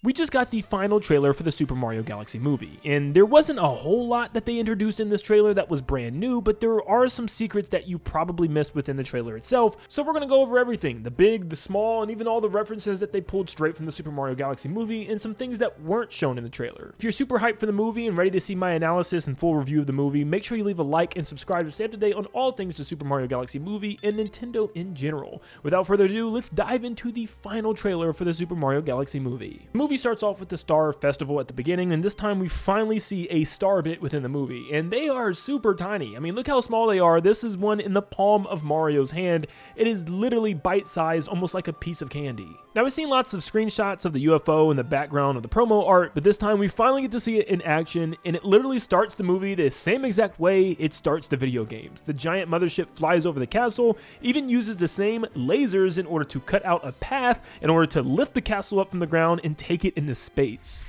We just got the final trailer for the Super Mario Galaxy movie, and there wasn't a whole lot that they introduced in this trailer that was brand new, but there are some secrets that you probably missed within the trailer itself, so we're gonna go over everything, the big, the small, and even all the references that they pulled straight from the Super Mario Galaxy movie, and some things that weren't shown in the trailer. If you're super hyped for the movie and ready to see my analysis and full review of the movie, make sure you leave a like and subscribe to stay up to date on all things the Super Mario Galaxy movie and Nintendo in general. Without further ado, let's dive into the final trailer for the Super Mario Galaxy movie. The movie starts off with the Star Festival at the beginning, and this time we finally see a star bit within the movie, and they are super tiny. I mean, look how small they are. This is one in the palm of Mario's hand. It is literally bite-sized, almost like a piece of candy. Now, we've seen lots of screenshots of the UFO in the background of the promo art, but this time we finally get to see it in action, and it literally starts the movie the same exact way it starts the video games. The giant mothership flies over the castle, even uses the same lasers in order to cut out a path in order to lift the castle up from the ground and take it into space.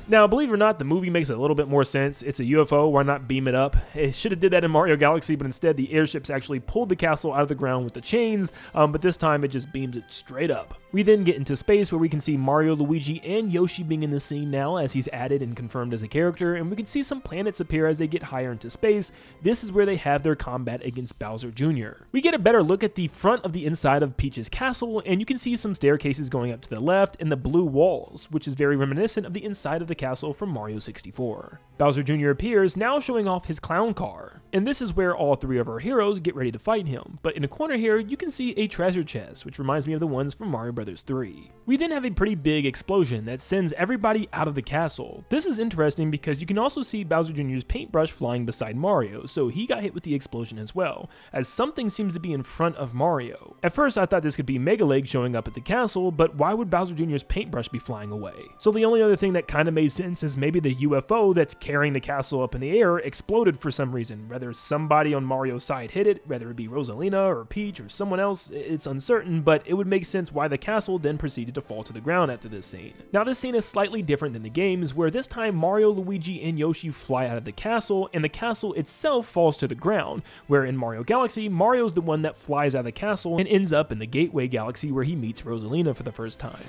Now, believe it or not, the movie makes a little bit more sense. It's a UFO, why not beam it up? It should have did that in Mario Galaxy, but instead the airships actually pulled the castle out of the ground with the chains, but this time it just beams it straight up. We then get into space where we can see Mario, Luigi, and Yoshi being in the scene now as he's added and confirmed as a character, and we can see some planets appear as they get higher into space. This is where they have their combat against Bowser Jr. We get a better look at the front of the inside of Peach's castle, and you can see some staircases going up to the left and the blue walls, which is very reminiscent of the inside of the castle from Mario 64. Bowser Jr. appears, now showing off his clown car, and this is where all three of our heroes get ready to fight him, but in a corner here you can see a treasure chest, which reminds me of the ones from Mario Bros. 3. We then have a pretty big explosion that sends everybody out of the castle. This is interesting because you can also see Bowser Jr.'s paintbrush flying beside Mario, so he got hit with the explosion as well, as something seems to be in front of Mario. At first I thought this could be Mega Leg showing up at the castle, but why would Bowser Jr.'s paintbrush be flying away? So the only other thing that kind of made sense is maybe the UFO that's carrying the castle up in the air exploded for some reason, whether somebody on Mario's side hit it, whether it be Rosalina or Peach or someone else, it's uncertain, but it would make sense why the castle then proceeded to fall to the ground after this scene. Now this scene is slightly different than the games, where this time Mario, Luigi, and Yoshi fly out of the castle, and the castle itself falls to the ground, where in Mario Galaxy, Mario's the one that flies out of the castle and ends up in the Gateway Galaxy where he meets Rosalina for the first time.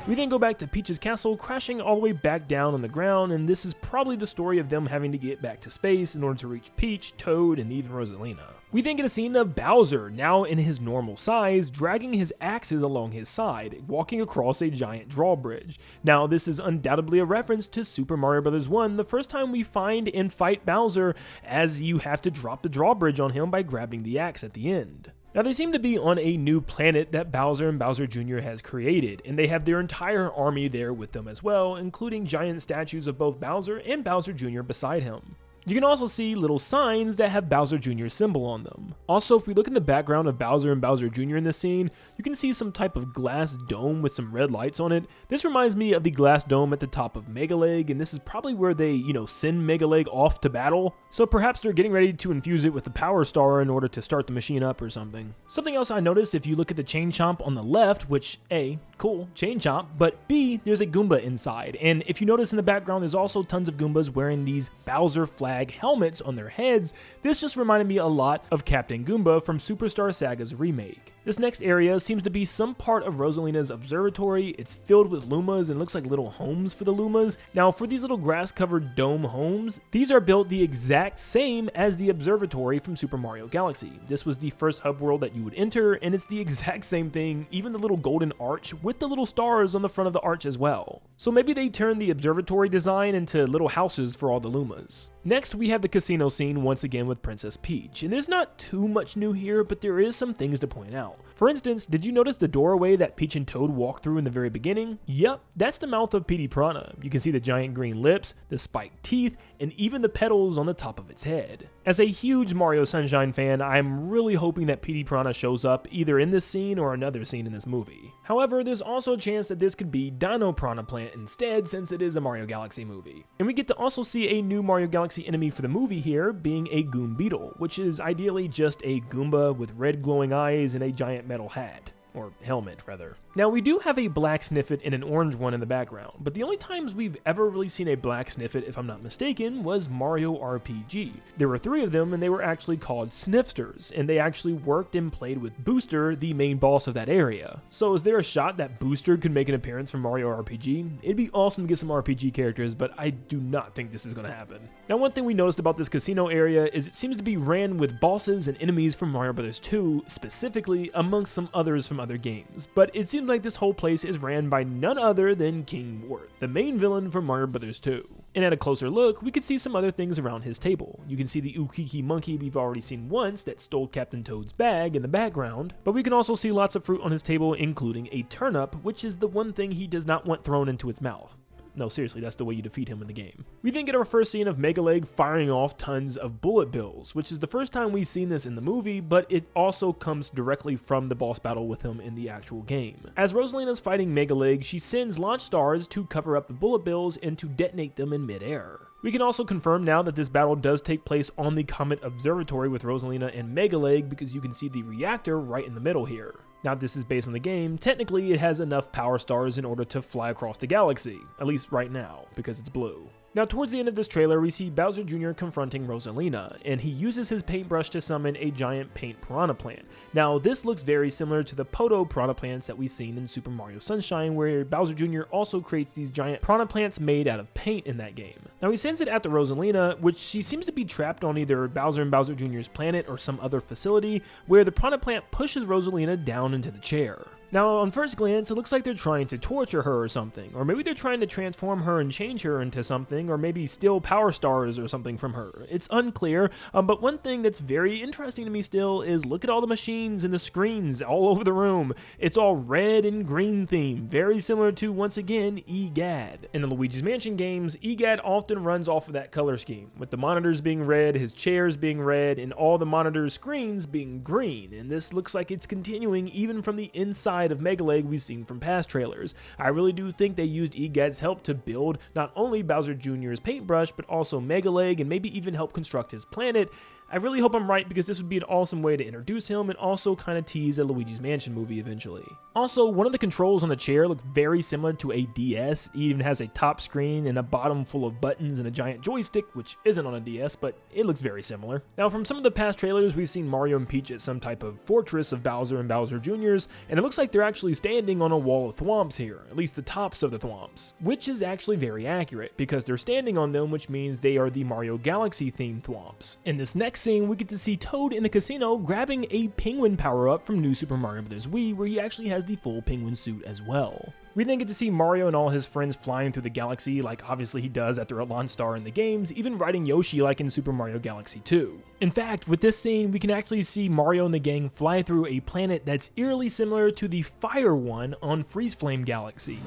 We then go back to Peach's castle, crashing all the way back down on the ground, and this is probably the story of them having to get back to space in order to reach Peach, Toad, and even Rosalina. We then get a scene of Bowser, now in his normal size, dragging his axes along his side, walking across a giant drawbridge. Now this is undoubtedly a reference to Super Mario Bros. 1, the first time we find and fight Bowser, as you have to drop the drawbridge on him by grabbing the axe at the end. Now they seem to be on a new planet that Bowser and Bowser Jr. has created, and they have their entire army there with them as well, including giant statues of both Bowser and Bowser Jr. beside him. You can also see little signs that have Bowser Jr.'s symbol on them. Also, if we look in the background of Bowser and Bowser Jr. in this scene, you can see some type of glass dome with some red lights on it. This reminds me of the glass dome at the top of Mega Leg, and this is probably where they, send Mega Leg off to battle. So perhaps they're getting ready to infuse it with the Power Star in order to start the machine up or something. Something else I noticed, if you look at the Chain Chomp on the left, which A, cool, Chain Chomp, but B, there's a Goomba inside. And if you notice in the background, there's also tons of Goombas wearing these Bowser flag helmets on their heads. This just reminded me a lot of Captain Goomba from Superstar Saga's remake. This next area seems to be some part of Rosalina's observatory. It's filled with Lumas and looks like little homes for the Lumas. Now for these little grass-covered dome homes, these are built the exact same as the observatory from Super Mario Galaxy. This was the first hub world that you would enter, and it's the exact same thing, even the little golden arch with the little stars on the front of the arch as well. So maybe they turned the observatory design into little houses for all the Lumas. Next, we have the casino scene once again with Princess Peach, and there's not too much new here, but there is some things to point out. For instance, did you notice the doorway that Peach and Toad walk through in the very beginning? Yep, that's the mouth of Petey Piranha. You can see the giant green lips, the spiked teeth, and even the petals on the top of its head. As a huge Mario Sunshine fan, I'm really hoping that Petey Piranha shows up either in this scene or another scene in this movie. However, there's also a chance that this could be Dino Piranha Plant instead, since it is a Mario Galaxy movie. And we get to also see a new Mario Galaxy enemy for the movie here, being a Goom Beetle, which is ideally just a Goomba with red glowing eyes and a giant metal hat. Or helmet, rather. Now, we do have a black Sniffet and an orange one in the background, but the only times we've ever really seen a black Sniffet, if I'm not mistaken, was Mario RPG. There were 3 of them, and they were actually called Snifters, and they actually worked and played with Booster, the main boss of that area. So is there a shot that Booster could make an appearance from Mario RPG? It'd be awesome to get some RPG characters, but I do not think this is going to happen. Now, one thing we noticed about this casino area is it seems to be ran with bosses and enemies from Mario Bros. 2, specifically, amongst some others from other games, but it seems like this whole place is ran by none other than King Wart, the main villain from Mario Bros. 2. And at a closer look, we can see some other things around his table. You can see the Ukiki monkey we've already seen once that stole Captain Toad's bag in the background, but we can also see lots of fruit on his table, including a turnip, which is the one thing he does not want thrown into his mouth. No, seriously, that's the way you defeat him in the game. We then get our first scene of Mega Leg firing off tons of bullet bills, which is the first time we've seen this in the movie, but it also comes directly from the boss battle with him in the actual game. As Rosalina's fighting Mega Leg, she sends launch stars to cover up the bullet bills and to detonate them in midair. We can also confirm now that this battle does take place on the Comet Observatory with Rosalina and Mega Leg, because you can see the reactor right in the middle here. Now, this is based on the game. Technically, it has enough power stars in order to fly across the galaxy, at least right now, because it's blue. Now, towards the end of this trailer, we see Bowser Jr. confronting Rosalina, and he uses his paintbrush to summon a giant paint piranha plant. Now, this looks very similar to the Poto piranha plants that we've seen in Super Mario Sunshine, where Bowser Jr. also creates these giant piranha plants made out of paint in that game. Now, he sends it after Rosalina, which she seems to be trapped on either Bowser and Bowser Jr.'s planet or some other facility, where the piranha plant pushes Rosalina down into the chair. Now, on first glance, it looks like they're trying to torture her or something, or maybe they're trying to transform her and change her into something, or maybe steal power stars or something from her. It's unclear, but one thing that's very interesting to me still is look at all the machines and the screens all over the room. It's all red and green theme, very similar to, once again, EGAD. In the Luigi's Mansion games, EGAD often runs off of that color scheme, with the monitors being red, his chairs being red, and all the monitor screens being green, and this looks like it's continuing even from the inside of Mega Leg we've seen from past trailers. I really do think they used EGAD's help to build not only Bowser Jr.'s paintbrush, but also Mega Leg, and maybe even help construct his planet. I really hope I'm right, because this would be an awesome way to introduce him and also kind of tease a Luigi's Mansion movie eventually. Also, one of the controls on the chair looked very similar to a DS. It even has a top screen and a bottom full of buttons and a giant joystick, which isn't on a DS, but it looks very similar. Now, from some of the past trailers, we've seen Mario and Peach at some type of fortress of Bowser and Bowser Jr.'s, and it looks like they're actually standing on a wall of thwomps here, at least the tops of the thwomps, which is actually very accurate, because they're standing on them, which means they are the Mario Galaxy themed thwomps. In this next scene, we get to see Toad in the casino grabbing a penguin power-up from New Super Mario Bros. Wii, where he actually has the full penguin suit as well. We then get to see Mario and all his friends flying through the galaxy, like obviously he does after a launch star in the games, even riding Yoshi like in Super Mario Galaxy 2. In fact, with this scene, we can actually see Mario and the gang fly through a planet that's eerily similar to the Fire one on Freeze Flame Galaxy.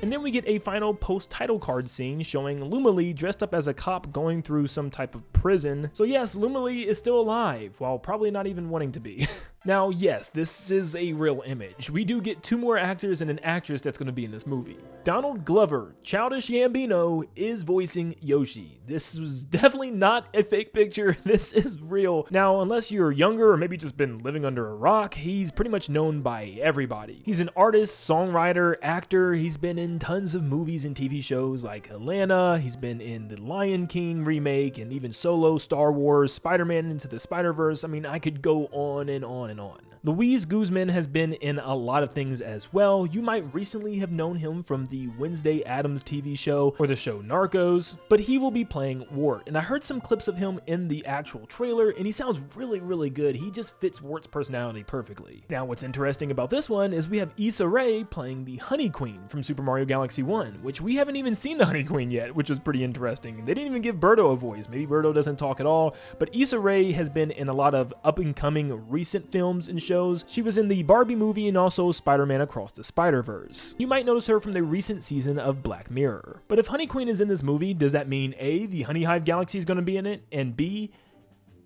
And then we get a final post-title card scene showing Lumily dressed up as a cop going through some type of prison. So yes, Lumily is still alive, while probably not even wanting to be. Now, yes, this is a real image. We do get 2 more actors and an actress that's going to be in this movie. Donald Glover, Childish Gambino, is voicing Yoshi. This was definitely not a fake picture. This is real. Now, unless you're younger or maybe just been living under a rock, he's pretty much known by everybody. He's an artist, songwriter, actor. He's been in tons of movies and TV shows like Atlanta. He's been in the Lion King remake and even Solo, Star Wars, Spider-Man Into the Spider-Verse. I mean, I could go on and on and on. Luis Guzman has been in a lot of things as well. You might recently have known him from the Wednesday Addams TV show or the show Narcos, but he will be playing Wart. And I heard some clips of him in the actual trailer, and he sounds really, really good. He just fits Wart's personality perfectly. Now, what's interesting about this one is we have Issa Rae playing the Honey Queen from Super Mario Galaxy 1, which we haven't even seen the Honey Queen yet, which is pretty interesting. They didn't even give Birdo a voice. Maybe Birdo doesn't doesn't talk at all, but Issa Rae has been in a lot of up-and-coming recent films and shows. She was in the Barbie movie and also Spider-Man Across the Spider-Verse. You might notice her from the recent season of Black Mirror. But if Honey Queen is in this movie, does that mean A, the Honey Hive Galaxy is going to be in it, and B,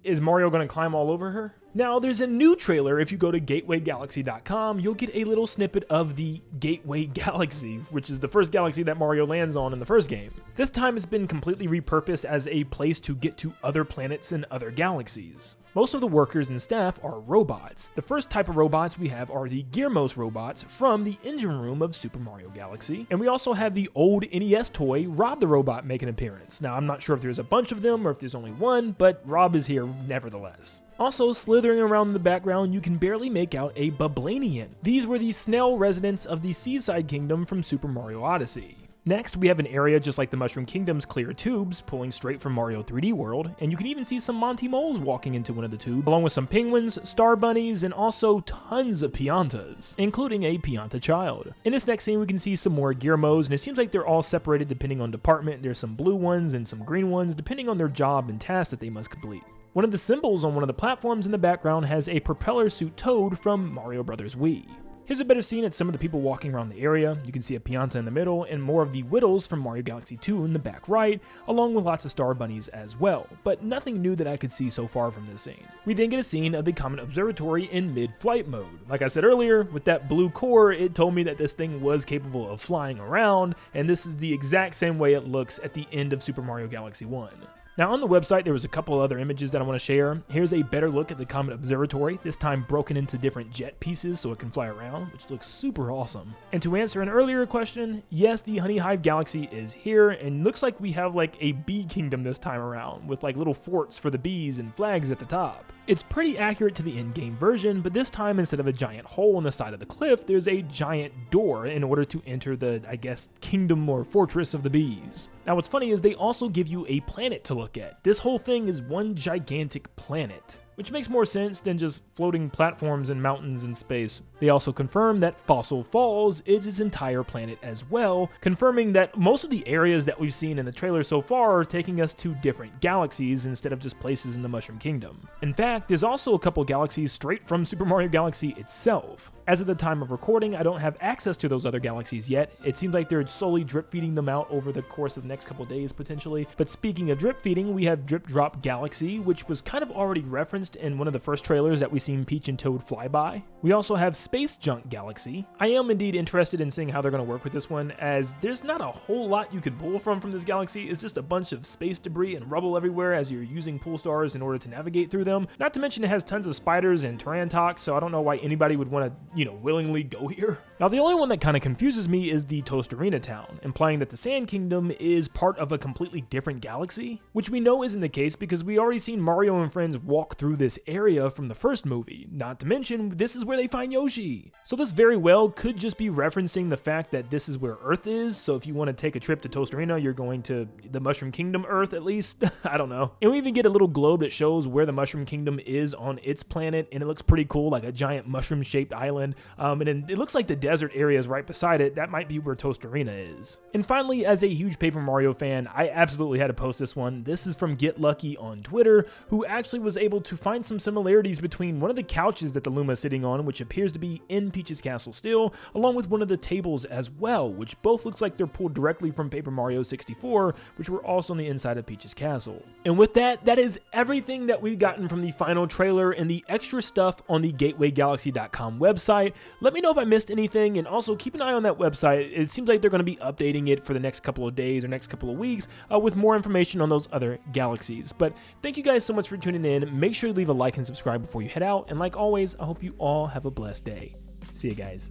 is Mario going to climb all over her? Now, there's a new trailer. If you go to gatewaygalaxy.com, you'll get a little snippet of the Gateway Galaxy, which is the first galaxy that Mario lands on in the first game. This time it's been completely repurposed as a place to get to other planets and other galaxies. Most of the workers and staff are robots. The first type of robots we have are the Gearmos robots from the engine room of Super Mario Galaxy. And we also have the old NES toy, Rob the Robot, make an appearance. Now, I'm not sure if there's a bunch of them or if there's only one, but Rob is here nevertheless. Also, slithering around in the background, you can barely make out a Bublanian. These were the snail residents of the Seaside Kingdom from Super Mario Odyssey. Next, we have an area just like the Mushroom Kingdom's clear tubes, pulling straight from Mario 3D World, and you can even see some Monty Moles walking into one of the tubes, along with some penguins, star bunnies, and also tons of Piantas, including a Pianta child. In this next scene, we can see some more Gearmos, and it seems like they're all separated depending on department. There's some blue ones and some green ones, depending on their job and task that they must complete. One of the symbols on one of the platforms in the background has a propeller suit Toad from Mario Bros. Wii. Here's a better scene at some of the people walking around the area. You can see a Pianta in the middle and more of the Whittles from Mario Galaxy 2 in the back right, along with lots of star bunnies as well, but nothing new that I could see so far from this scene. We then get a scene of the Comet Observatory in mid-flight mode. Like I said earlier, with that blue core, it told me that this thing was capable of flying around, and this is the exact same way it looks at the end of Super Mario Galaxy 1. Now on the website, there was a couple other images that I want to share. Here's a better look at the Comet Observatory, this time broken into different jet pieces so it can fly around, which looks super awesome. And to answer an earlier question, yes, the Honey Hive Galaxy is here, and looks like we have like a bee kingdom this time around, with like little forts for the bees and flags at the top. It's pretty accurate to the in-game version, but this time instead of a giant hole in the side of the cliff, there's a giant door in order to enter the, I guess, kingdom or fortress of the bees. Now what's funny is they also give you a planet to look at. This whole thing is one gigantic planet, which makes more sense than just floating platforms and mountains in space. They also confirm that Fossil Falls is its entire planet as well, confirming that most of the areas that we've seen in the trailer so far are taking us to different galaxies instead of just places in the Mushroom Kingdom. In fact, there's also a couple galaxies straight from Super Mario Galaxy itself. As of the time of recording, I don't have access to those other galaxies yet. It seems like they're slowly drip feeding them out over the course of the next couple days potentially. But speaking of drip feeding, we have Drip Drop Galaxy, which was kind of already referenced in one of the first trailers that we seen Peach and Toad fly by. We also have Space Junk Galaxy. I am indeed interested in seeing how they're going to work with this one, as there's not a whole lot you could pull from this galaxy. It's just a bunch of space debris and rubble everywhere as you're using pool stars in order to navigate through them. Not to mention it has tons of spiders and Tarantox, so I don't know why anybody would want to, willingly go here. Now the only one that kind of confuses me is the Tostarena town, implying that the Sand Kingdom is part of a completely different galaxy, which we know isn't the case because we already seen Mario and friends walk through this area from the first movie. Not to mention, this is where they find Yoshi. So this very well could just be referencing the fact that this is where Earth is, so if you want to take a trip to Tostarena, you're going to the Mushroom Kingdom Earth at least. I don't know. And we even get a little globe that shows where the Mushroom Kingdom is on its planet, and it looks pretty cool, like a giant mushroom-shaped island. And then it looks like the desert area is right beside it. That might be where Tostarena is. And finally, as a huge Paper Mario fan, I absolutely had to post this one. This is from Get Lucky on Twitter, who actually was able to find some similarities between one of the couches that the Luma is sitting on, which appears to be in Peach's castle still, along with one of the tables as well, which both looks like they're pulled directly from Paper Mario 64, which were also on the inside of Peach's castle. And with that, that is everything that we've gotten from the final trailer and the extra stuff on the gatewaygalaxy.com website. Let me know if I missed anything, and also keep an eye on that website. It seems like they're going to be updating it for the next couple of days or next couple of weeks with more information on those other galaxies. But thank you guys so much for tuning in. Make sure you leave a like and subscribe before you head out, and like always, I hope you all have a blessed day. See you guys.